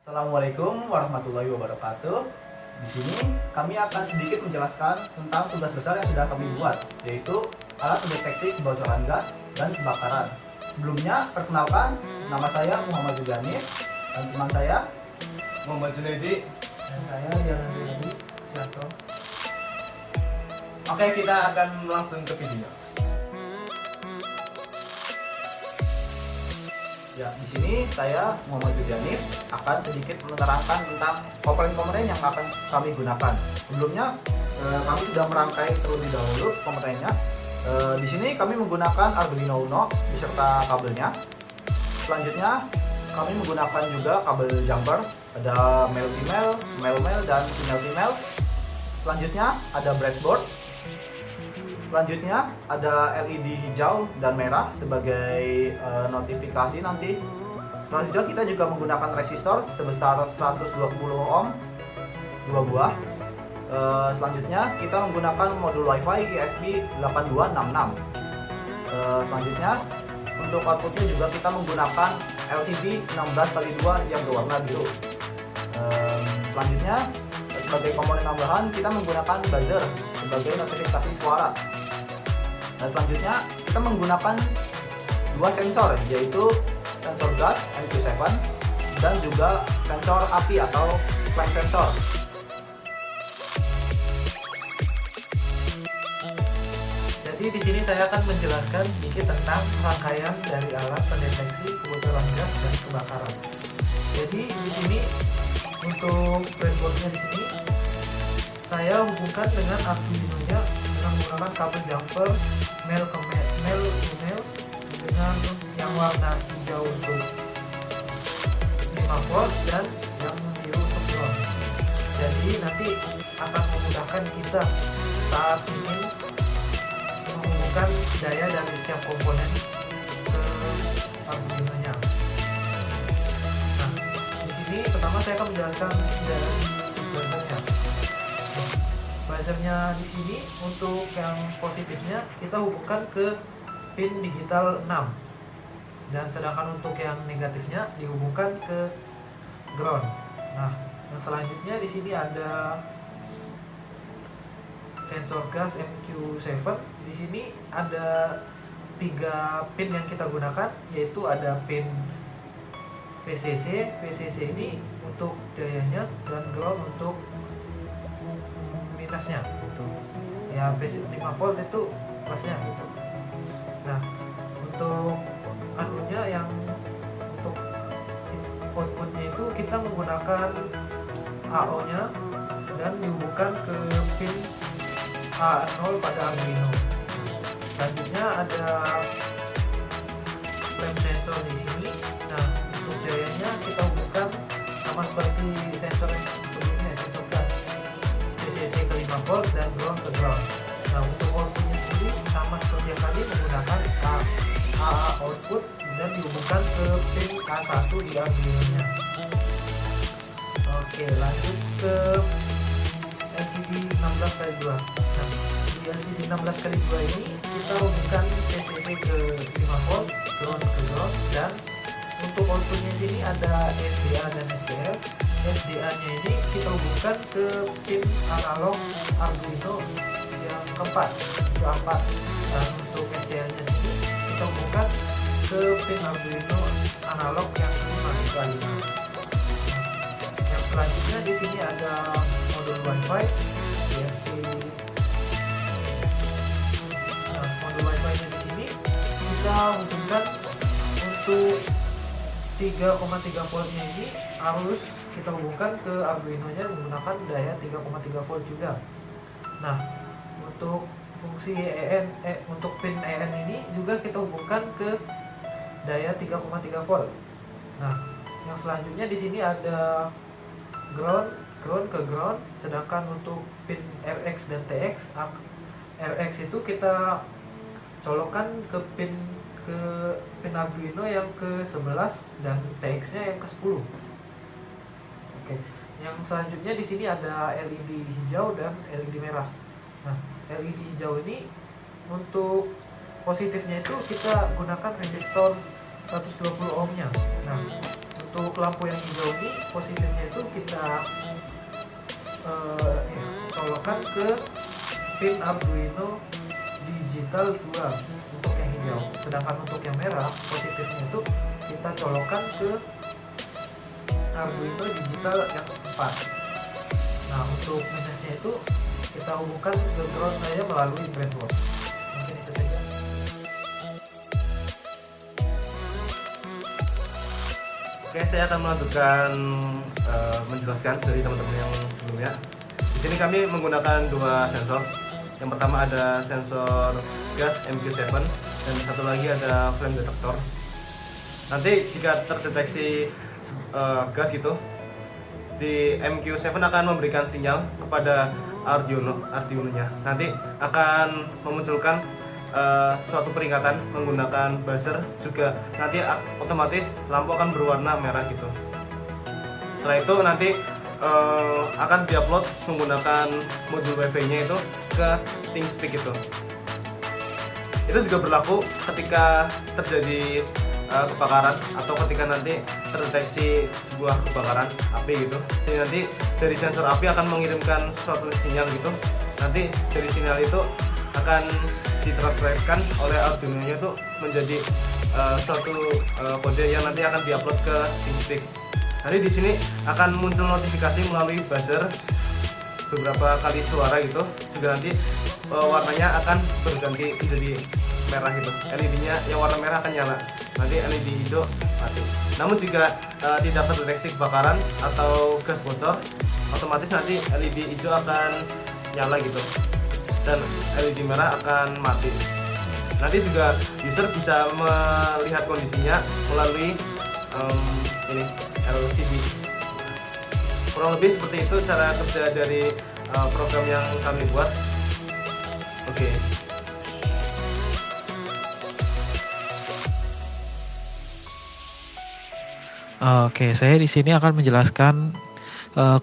Assalamualaikum warahmatullahi wabarakatuh. Di sini kami akan sedikit menjelaskan tentang tugas besar yang sudah kami buat, yaitu alat mendeteksi kebocoran gas dan kebakaran. Sebelumnya, perkenalkan, nama saya Muhammad Zuganif dan teman saya Muhammad Junaidi. Dan saya Dian Andriani Sianto. Oke, kita akan langsung ke video. Ya, di sini saya Muhammad Zuganif akan sedikit menerangkan tentang komponen-komponen yang akan kami gunakan. Sebelumnya, kami sudah merangkai terlebih dahulu komponennya. Di sini kami menggunakan Arduino Uno beserta kabelnya. Selanjutnya, kami menggunakan juga kabel jumper, ada male female, male dan female female. Selanjutnya ada breadboard. Selanjutnya ada LED hijau dan merah sebagai notifikasi nanti. Selanjutnya kita juga menggunakan resistor sebesar 120 ohm 2 buah. Selanjutnya kita menggunakan modul WiFi ESP 8266. Selanjutnya untuk outputnya juga kita menggunakan LCD 16x2 yang berwarna biru. Selanjutnya sebagai komponen tambahan kita menggunakan buzzer sebagai notifikasi suara. Nah, selanjutnya kita menggunakan dua sensor, yaitu sensor gas MQ7 dan juga sensor api atau flame sensor. Jadi di sini saya akan menjelaskan sedikit tentang rangkaian dari alat pendeteksi kebocoran gas dan kebakaran. Jadi di sini untuk breadboardnya di sini saya hubungkan dengan Arduino-nya dengan menggunakan kabel jumper male ke male female dengan yang warna hijau untuk 5 volt dan yang biru untuk ground. Jadi nanti akan memudahkan kita saat ingin menghubungkan daya dari setiap komponen ke Arduino-nya. Nah, di sini pertama saya akan menjelaskan dari buzzernya. Buzzernya di sini untuk yang positifnya kita hubungkan ke pin digital 6, dan sedangkan untuk yang negatifnya dihubungkan ke ground. Nah, yang selanjutnya di sini ada sensor gas MQ7. Di sini ada 3 pin yang kita gunakan, yaitu ada pin VCC. VCC ini untuk dayanya dan ground untuk minusnya gitu. Ya, 5 volt itu plusnya gitu. Nah, untuk anunya yang untuk outputnya itu kita menggunakan AO-nya dan dihubungkan ke pin A0 pada Arduino. Selanjutnya ada flame sensor di sini. Nah, untuk dayanya kita hubungkan sama seperti sensor yang sebelumnya, sensor gas VCC ke 5 volt dan ground ke ground. Nah, untuk outputnya sendiri sama seperti yang tadi menggunakan AA output dan dihubungkan ke pin A1 di Arduino-nya. Oke, lanjut ke LCD 16x2. Nah, di LCD 16x2 ini kita hubungkan VCC ke 5 volt, ground ke ground, dan untuk outputnya sini ada SDA dan SDL. SDA-nya ini kita hubungkan ke pin analog Arduino yang keempat, itu A4. Dan untuk SDL-nya sini kita hubungkan ke pin Arduino analog yang kelima, itu A5. Yang selanjutnya di sini ada modul WiFi ESP. Nah, modul WiFi-nya di sini kita hubungkan untuk 3,3 voltnya ini harus kita hubungkan ke Arduino-nya menggunakan daya 3,3 volt juga. Nah, untuk fungsi untuk pin EN ini juga kita hubungkan ke daya 3,3 volt. Nah, yang selanjutnya di sini ada ground ke ground, sedangkan untuk pin RX dan TX, RX itu kita colokkan ke pin Arduino yang ke-11 dan TX-nya yang ke-10. Oke. Yang selanjutnya di sini ada LED hijau dan LED merah. Nah, LED hijau ini untuk positifnya itu kita gunakan resistor 120 ohmnya. Nah, untuk untuk lampu yang hijau ini positifnya itu kita colokkan ke pin Arduino digital 2 untuk yang hijau, sedangkan untuk yang merah positifnya itu kita colokkan ke Arduino digital yang 4. Nah untuk minusnya itu kita hubungkan ke ground saya melalui breadboard. Mungkin itu saja. Oke, saya akan melanjutkan menjelaskan dari teman-teman yang sebelumnya. Di sini kami menggunakan dua sensor. Yang pertama ada sensor gas MQ7 dan satu lagi ada flame detector. Nanti jika terdeteksi gas itu, di MQ7 akan memberikan sinyal kepada Arduino-nya. Nanti akan memunculkan suatu peringatan menggunakan buzzer juga. Nanti otomatis lampu akan berwarna merah gitu. Setelah itu nanti akan diupload menggunakan modul wifi-nya itu ke ThinkSpeak itu. Itu juga berlaku ketika terjadi kebakaran atau ketika nanti terdeteksi sebuah kebakaran api gitu. Jadi nanti dari sensor api akan mengirimkan suatu sinyal gitu. Nanti dari sinyal itu akan ditranslate-kan oleh Arduino-nya itu menjadi suatu kode yang nanti akan diupload ke ThinkSpeak. Nanti di sini akan muncul notifikasi melalui buzzer beberapa kali suara gitu. Juga nanti warnanya akan berganti menjadi merah gitu. LED-nya yang warna merah akan nyala. Nanti LED hijau mati. Namun jika tidak terdeteksi kebakaran atau gas bocor, otomatis nanti LED hijau akan nyala gitu dan LED merah akan mati. Nanti juga user bisa melihat kondisinya melalui ini LCD. Kurang lebih seperti itu cara kerja dari program yang kami buat. Oke. Oke, saya di sini akan menjelaskan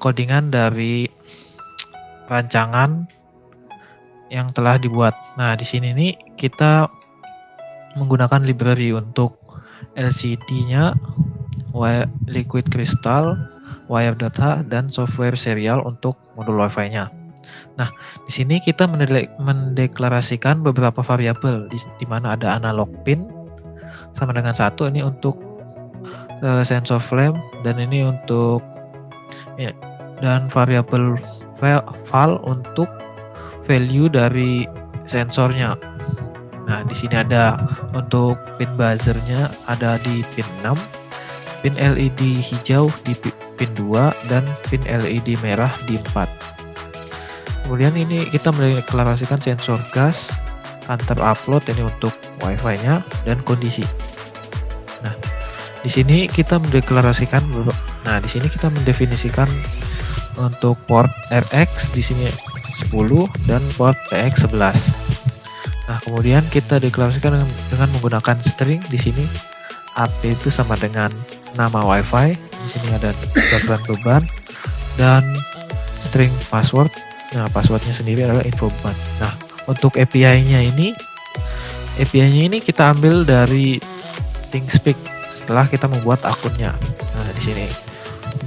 codingan dari rancangan yang telah dibuat. Nah, di sini nih kita menggunakan library untuk LCD-nya, liquid crystal, wire data, dan software serial untuk modul Wi-Fi-nya. Nah, di sini kita mendeklarasikan beberapa variabel di mana ada analog pin sama dengan 1 ini untuk sensor flame, dan ini untuk dan variabel val untuk value dari sensornya. Nah, di sini ada untuk pin buzzernya ada di pin 6, pin LED hijau di pin 2, dan pin LED merah di 4. Kemudian ini kita mendeklarasikan sensor gas, counter upload ini untuk Wi-Fi-nya, dan kondisi. Nah, di sini kita mendeklarasikan, di sini kita mendefinisikan untuk port RX di sini 10 dan port TX 11. Nah, kemudian kita deklarasikan dengan menggunakan string di sini. AP itu sama dengan nama Wi-Fi. Di sini ada satuan beban dan string password. Nah, passwordnya sendiri adalah info beban. Nah, untuk API-nya ini kita ambil dari ThinkSpeak setelah kita membuat akunnya. Nah, di sini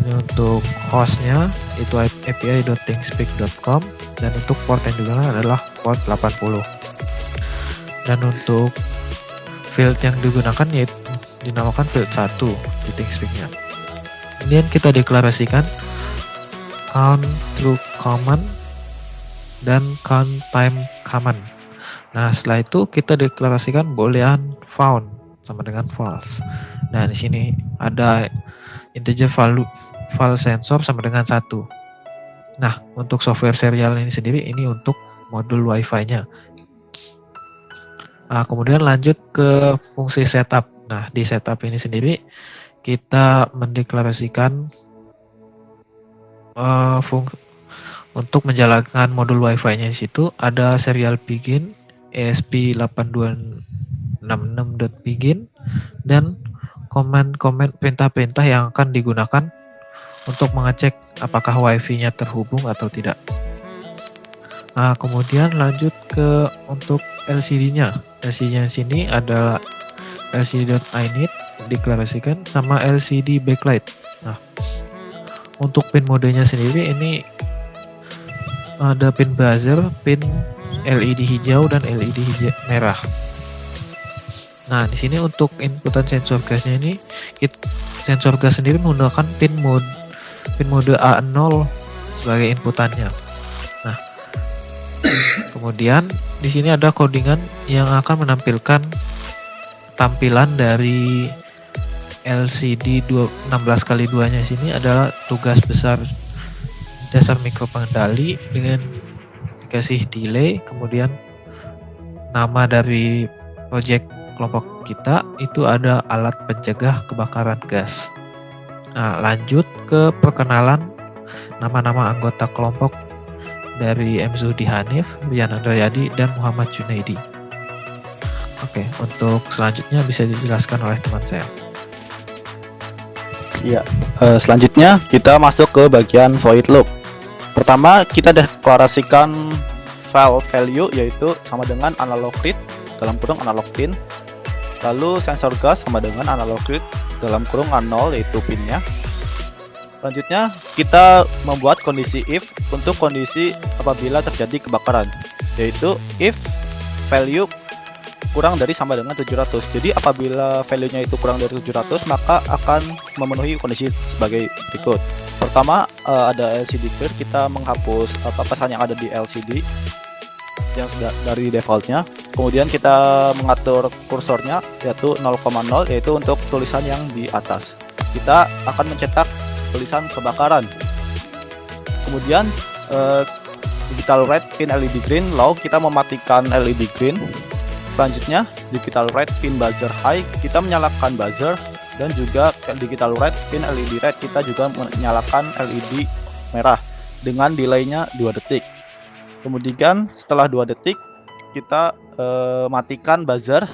ini untuk hostnya itu api.thinkspeak.com, dan untuk port yang digunakan adalah port 80. Dan untuk field yang digunakan yaitu dinamakan field 1 di ThinkSpeak-nya. Kemudian kita deklarasikan count true command dan count time command. Nah, setelah itu kita deklarasikan boolean found sama dengan false. Nah, di sini ada integer value file sensor sama dengan 1. Nah, untuk software serial ini sendiri ini untuk modul Wi-Fi-nya. Nah, kemudian lanjut ke fungsi setup. Nah, di setup ini sendiri kita mendeklarasikan untuk menjalankan modul Wi-Fi-nya di situ ada serial begin ESP8266.begin dan komen-komen perintah-perintah yang akan digunakan untuk mengecek apakah Wi-Fi-nya terhubung atau tidak. Nah, kemudian lanjut ke untuk LCD-nya. LCD-nya sini adalah LCD.init diklarasikan sama LCD backlight. Nah, untuk pin modenya sendiri ini ada pin buzzer, pin LED hijau dan LED hijau merah. Nah, di sini untuk inputan sensor gasnya ini, sensor gas sendiri menggunakan pin mode A0 sebagai inputannya. Nah, kemudian di sini ada codingan yang akan menampilkan tampilan dari LCD 16x2 nya sini adalah tugas besar dasar mikro pengendali dengan dikasih delay, kemudian nama dari project kelompok kita itu ada alat pencegah kebakaran gas. Nah, lanjut ke perkenalan nama-nama anggota kelompok dari M. Zuhdi Hanif, Rian Andrayadi, dan Muhammad Junaidi. Oke, untuk selanjutnya bisa dijelaskan oleh teman saya. Ya, selanjutnya kita masuk ke bagian void loop. Pertama, kita deklarasikan file value yaitu sama dengan analog read dalam kurung analog pin. Lalu sensor gas sama dengan analog read dalam kurung A0 yaitu pinnya. Selanjutnya kita membuat kondisi if untuk kondisi apabila terjadi kebakaran, yaitu if value kurang dari sama dengan 700. Jadi apabila value-nya itu kurang dari 700 maka akan memenuhi kondisi sebagai berikut. Pertama, ada LCD clear, kita menghapus pesan yang ada di LCD yang sudah dari defaultnya. Kemudian kita mengatur kursornya yaitu 0,0 yaitu untuk tulisan yang di atas. Kita akan mencetak tulisan kebakaran. Kemudian digital red pin LED green low, kita mematikan LED green. Selanjutnya digital red pin buzzer high, kita menyalakan buzzer, dan juga digital red pin LED red, kita juga menyalakan LED merah dengan delaynya 2 detik. Kemudian setelah 2 detik kita matikan buzzer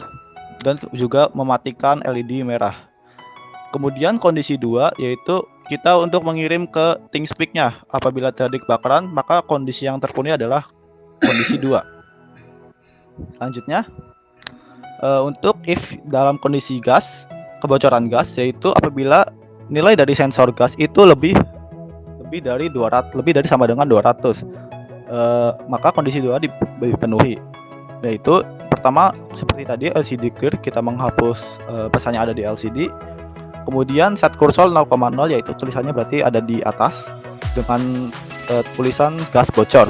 dan juga mematikan LED merah. Kemudian kondisi 2 yaitu kita untuk mengirim ke ThinkSpeak-nya. Apabila terjadi kebakaran maka kondisi yang terpenuhi adalah kondisi 2. Selanjutnya untuk if dalam kondisi gas, kebocoran gas, yaitu apabila nilai dari sensor gas itu lebih dari 200, lebih dari sama dengan 200, maka kondisi 2 dipenuhi. Yaitu pertama seperti tadi LCD clear, kita menghapus pesan yang ada di LCD. Kemudian set kursor 0,0 yaitu tulisannya berarti ada di atas dengan tulisan gas bocor.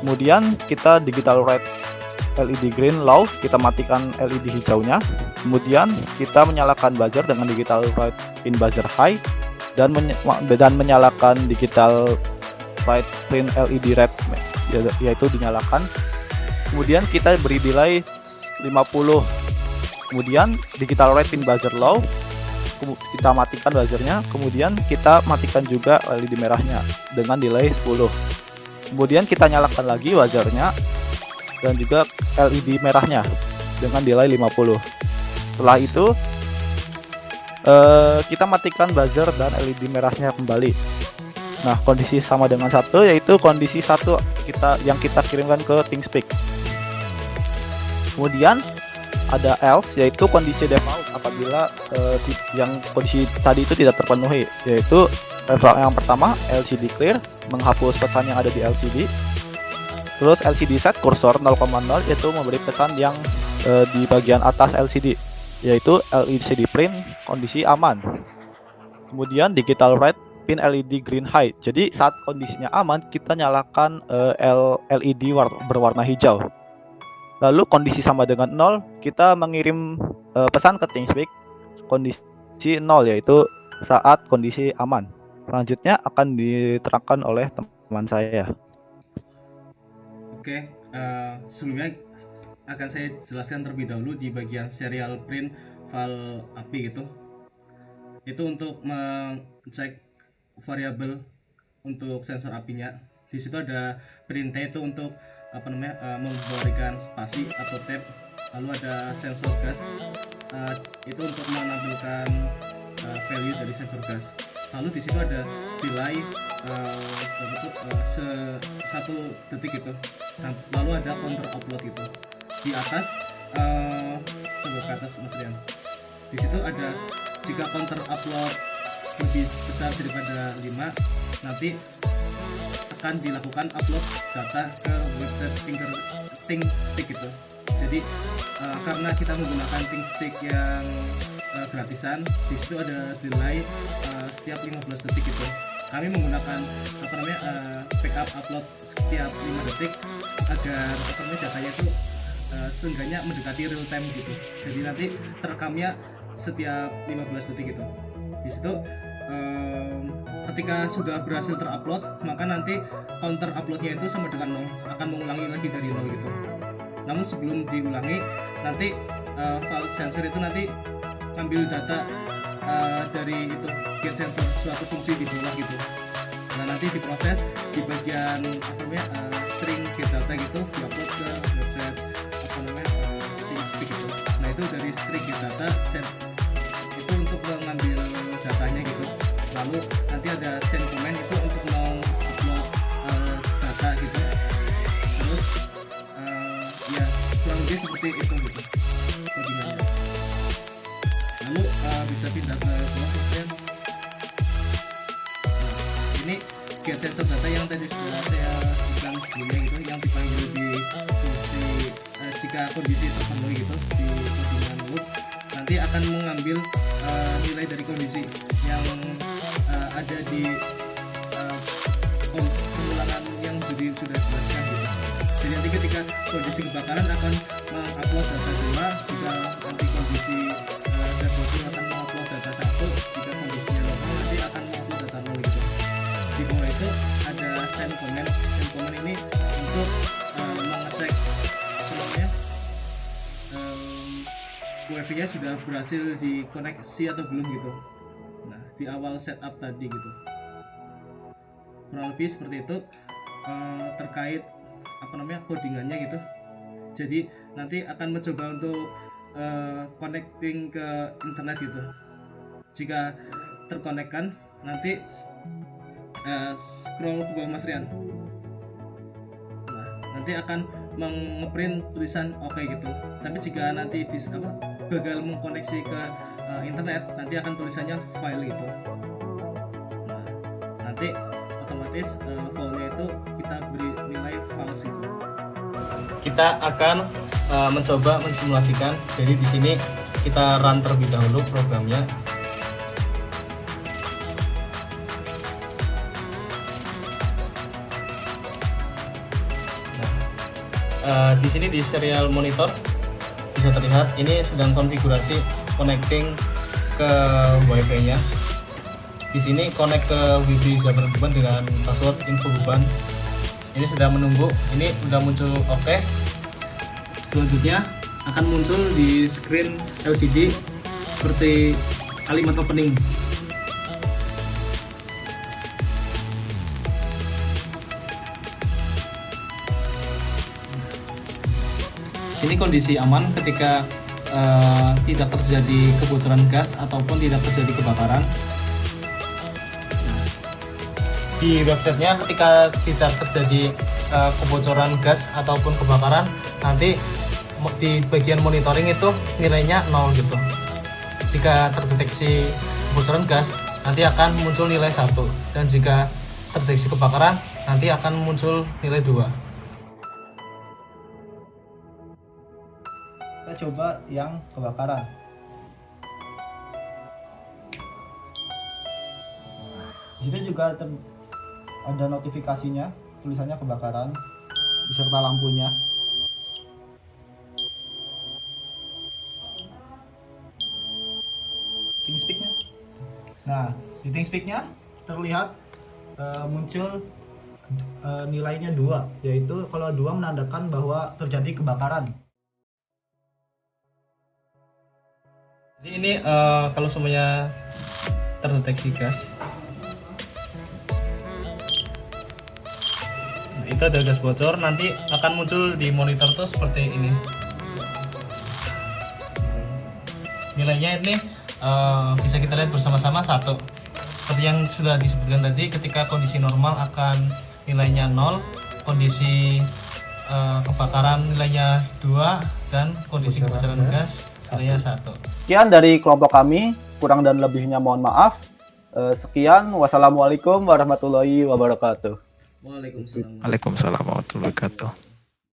Kemudian kita digital red LED green low, kita matikan LED hijaunya. Kemudian kita menyalakan buzzer dengan digital red pin buzzer high dan menyalakan digital red pin LED red yaitu dinyalakan. Kemudian kita beri delay 50. Kemudian digital red pin buzzer low, kita matikan buzzernya. Kemudian kita matikan juga LED merahnya dengan delay 10. Kemudian kita nyalakan lagi buzzernya dan juga LED merahnya dengan delay 50. Setelah itu kita matikan buzzer dan LED merahnya kembali. Nah, kondisi sama dengan 1 yaitu kondisi 1 yang kita kirimkan ke ThinkSpeak. Kemudian ada else yaitu kondisi default apabila yang kondisi tadi itu tidak terpenuhi, yaitu yang pertama LCD clear, menghapus pesan yang ada di LCD. Terus LCD set kursor 0,0 yaitu memberi pesan yang di bagian atas LCD, yaitu LCD print kondisi aman. Kemudian digital red pin LED green high, jadi saat kondisinya aman kita nyalakan LED berwarna hijau. Lalu kondisi sama dengan 0, kita mengirim pesan ke ThinkSpeak kondisi 0 yaitu saat kondisi aman. Selanjutnya akan diterangkan oleh teman saya. Oke, sebelumnya akan saya jelaskan terlebih dahulu di bagian serial print file API gitu. Itu untuk mengecek variabel untuk sensor API-nya. Di situ ada print itu untuk memberikan spasi atau tab. Lalu ada sensor gas, itu untuk menampilkan value dari sensor gas. Lalu di situ ada delay untuk 1 detik gitu. Lalu ada counter upload gitu. Di atas coba ke atas Mas Rian. Di situ ada jika counter upload lebih besar daripada 5, nanti akan dilakukan upload data ke website ThinkSpeak itu. Jadi karena kita menggunakan ThinkSpeak yang gratisan, di situ ada delay setiap 15 detik itu. Kami menggunakan backup upload setiap 5 detik agar datanya itu seenggaknya mendekati real time gitu. Jadi nanti terekamnya setiap 15 detik itu. Di situ ketika sudah berhasil terupload, maka nanti counter uploadnya itu sama dengan 0, akan mengulangi lagi dari 0 gitu. Namun sebelum diulangi, nanti file sensor itu nanti ambil data dari itu get sensor, suatu fungsi di bawah gitu. Nah nanti diproses di bagian string get data gitu, diupload ke website ThinkSpeak itu. Nah itu dari string get data send itu untuk mengambil datanya gitu. Lalu nanti ada send command itu untuk mengupload data gitu. Terus ya kurang lebih seperti itu gitu codingannya. Lalu bisa pindah ke bawah ya. Ini get sensor data yang tadi sudah saya sebutkan sebelumnya gitu, yang dipanggil di fungsi jika kondisi terpenuhi gitu di codingan loop, nanti akan mengambil nilai dari kondisi yang ada di pengulangan yang sudah jelaskan gitu. Jadi nanti ketika kondisi kebakaran akan mengupload data 2, jika nanti kondisi gas bocor akan mengupload data 1, jika kondisinya normal nanti akan mengupload data 0 gitu. Di bawah itu ada send command. Send command ini untuk mengecek wifi-nya sudah berhasil dikoneksi atau belum gitu. Nah di awal setup tadi gitu. Kurang lebih seperti itu terkait codingannya gitu. Jadi nanti akan mencoba untuk connecting ke internet gitu. Jika terkonekkan, nanti scroll ke bawah Mas Rian. Nah nanti akan ngeprint tulisan oke gitu. Tapi jika nanti gagal mengkoneksi ke internet, nanti akan tulisannya file gitu. Nah nanti otomatis filenya itu kita beri nilai false itu. Kita akan mencoba mensimulasikan. Jadi di sini kita run terlebih dahulu programnya. Di sini di serial monitor bisa terlihat ini sedang konfigurasi connecting ke wifi-nya. Di sini connect ke wifi Zaber Beban dengan password info beban. Ini sedang menunggu. Ini sudah muncul oke. Selanjutnya akan muncul di screen LCD seperti kalimat opening. Sini kondisi aman ketika tidak terjadi kebocoran gas ataupun tidak terjadi kebakaran. Di websitenya ketika tidak terjadi kebocoran gas ataupun kebakaran, nanti di bagian monitoring itu nilainya 0 gitu. Jika terdeteksi kebocoran gas, nanti akan muncul nilai 1, dan jika terdeteksi kebakaran, nanti akan muncul nilai 2. Kita coba yang kebakaran. Di situ juga ada notifikasinya, tulisannya kebakaran beserta lampunya. ThinkSpeak-nya. Nah, di ThinkSpeak-nya terlihat muncul nilainya 2, yaitu kalau 2 menandakan bahwa terjadi kebakaran. Jadi ini kalau semuanya terdeteksi gas, itu ada gas bocor, nanti akan muncul di monitor tuh seperti ini. Nilainya ini bisa kita lihat bersama-sama 1. Seperti yang sudah disebutkan tadi, ketika kondisi normal akan nilainya 0, kondisi kebakaran nilainya 2, dan kondisi kebocoran gas Saya 1. Sekian dari kelompok kami, kurang dan lebihnya mohon maaf. Sekian, wassalamualaikum warahmatullahi wabarakatuh. Waalaikumsalam. Waalaikumsalam warahmatullahi wabarakatuh.